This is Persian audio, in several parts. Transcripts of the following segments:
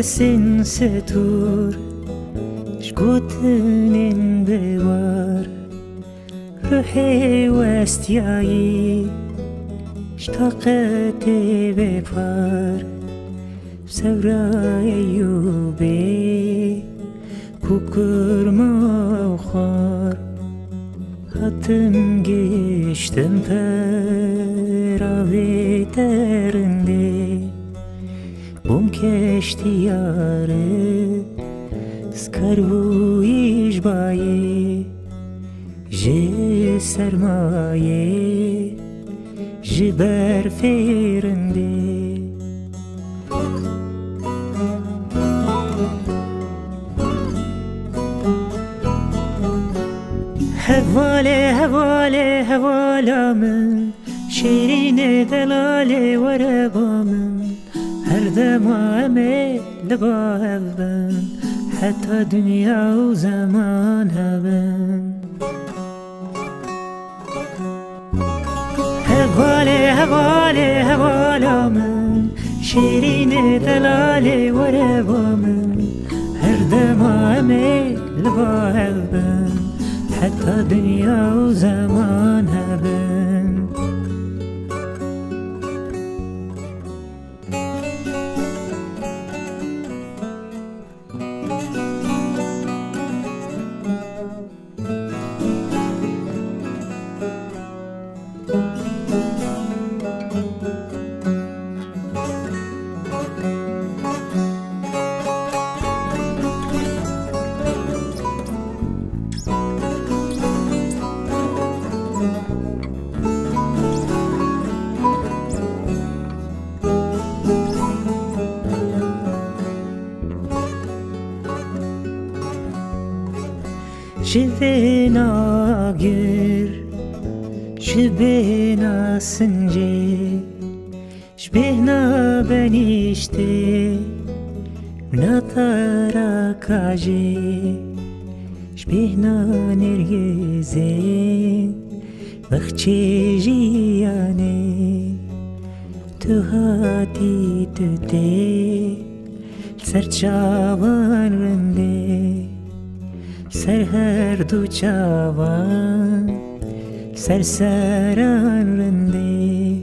sin ستور شگوتنین بوار روحی وستیایی اشتاقت بپار سورای یوبی کوکر ما خار هاتم گشتم پراوی درنده بوم کشتیاره سکرویش بایی جه سرمایه جه برفیرنده هواله من شیرین دلاله وربا من هر دمامه لبا هبن حتی دنیا و زمان هبن هواله من شیرین دلاله وربا من هر دمامه لبا هبن حتی دنیا و زمان هبن شبنا گر شبنا سنجي شبهنا بنيشتي نطارا كاجي شبهنا نرجزين بخشي جياني تهاتي تتي سرچاوان رندي سر هر دو چاوان سرسران رنده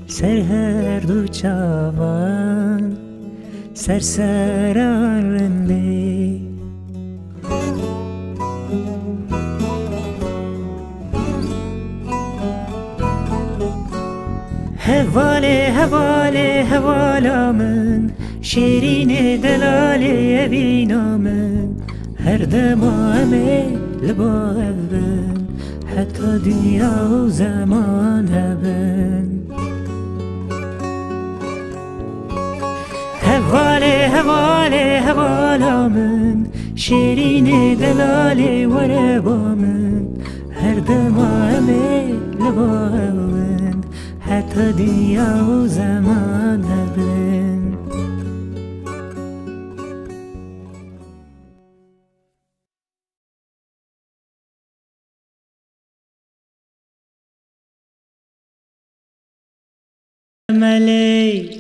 سر هر دو چاوان سرسران رنده هواله من شیرین دلاله بینا من هر دمامه لبا هبن حتی دنیا و زمان هبن هواله من شیرین دلاله وربا من هر دمامه لبا هبن حتی دنیا و زمان هبن ملی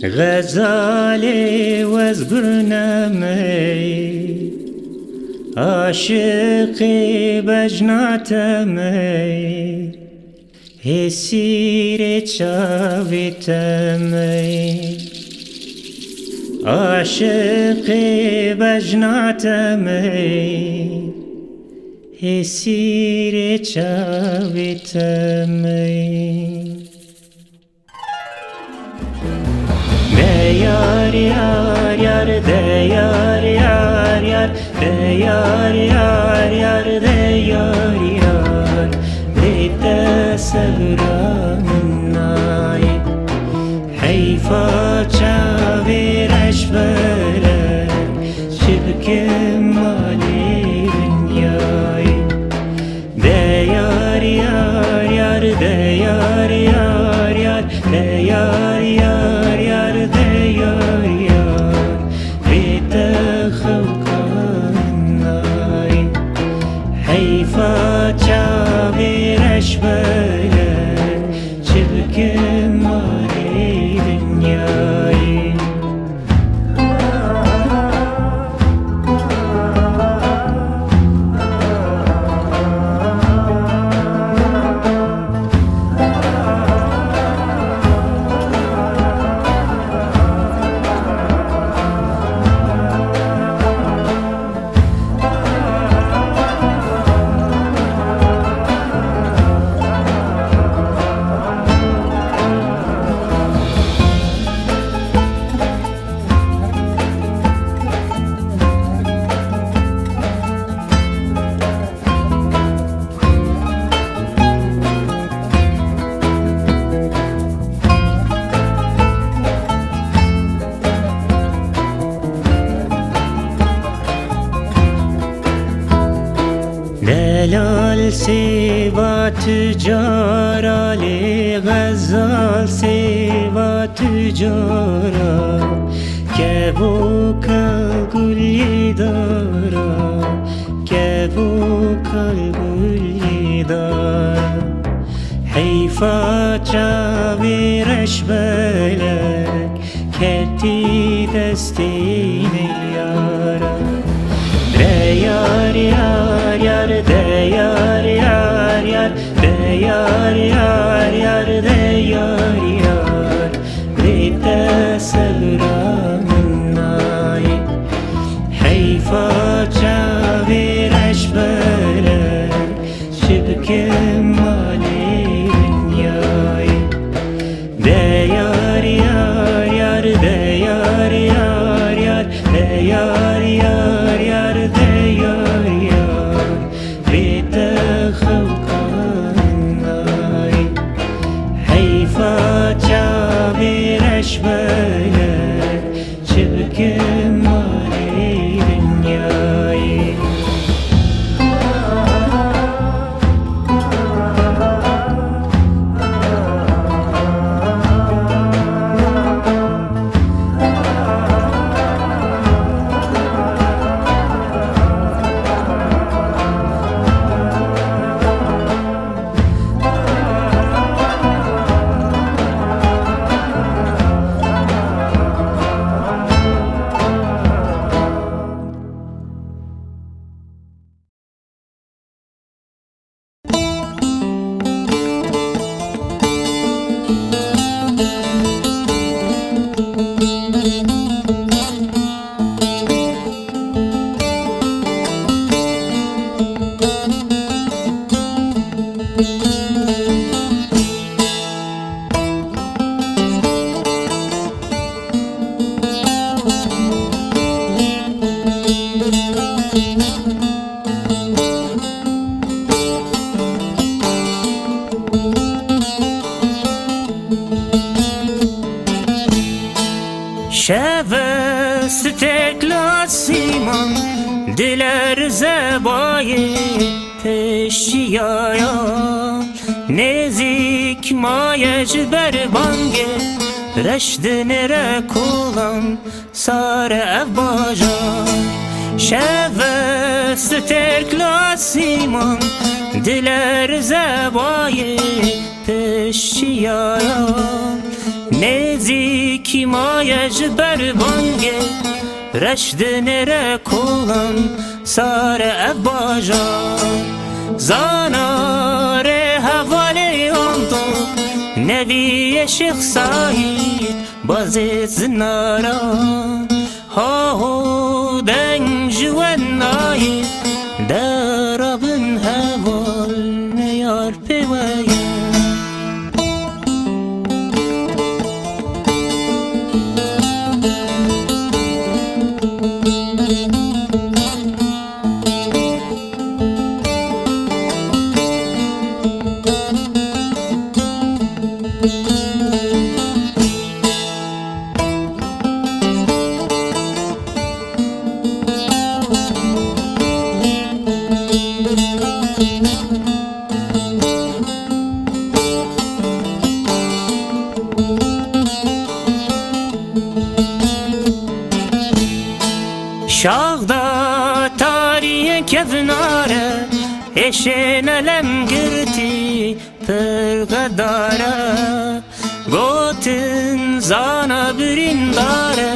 غزالی وزگرنمی عاشقی بجناتمی هسیر چاویتمی عاشقی بجناتمی هسیر چاویتمی Yar yar yar de yar yar yar de yar yar yar de yar yar de sabranay hayfa çaviraş vere şibkem mali dünyay de yar yar yar de yar yar yar de yar yar yar de yar yar rita khawkanay hayfa çaviraş vere جلال سوا تجارا لی غزال سوا تجارا که بو کل گلی دارا که بو کل گلی دارا حیفا چاویرش بلک کتی دستی نیارا یار یار یار ده یار یار یار ده یار یار یار ده یار یار بیت سلرانای حیفا چاویرش بلک شبک مالی دنیای ده یار یار یار ده یار یار یار ده یار یار یار ده یار یار بیت خوکانای حیفا چاویرش بلک چبک مالی دنیای شب ستکلا سیمان دلر زبای پشیایا نزیک مایج بر بانگه رشد نره کولم سار افباجا شب ستکلا سیمان دلر زبای پشیایا نزیکی مایج بر بانگه رشد نره کولم سار افباجا زانار حوالی اندو نبی شیخ سعید بازی زنارا ها دنگ جوان نایی درابن حوال نیار پیویه شاغدا تاریه کفناره اشین لم گرتی پرگداره گوتن زانا برین داره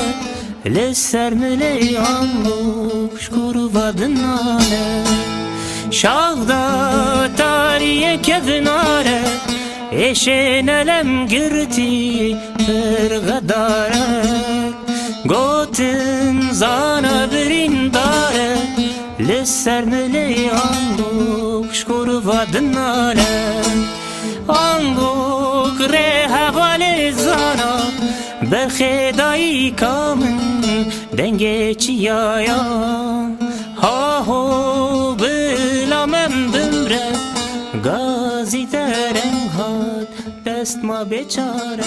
لسر ملی آنگوش کرو ودنانه شاغدا تاریه کفناره اشین لم گرتی پرگداره گوتن زانا برین داره لسر ملی آنگوش کرو ودنانه آنگوک ره حوالی زانا برخدایی کامن دنگ چیایا ها هو بلا من بمره گازی درنگ هات دست ما بیچاره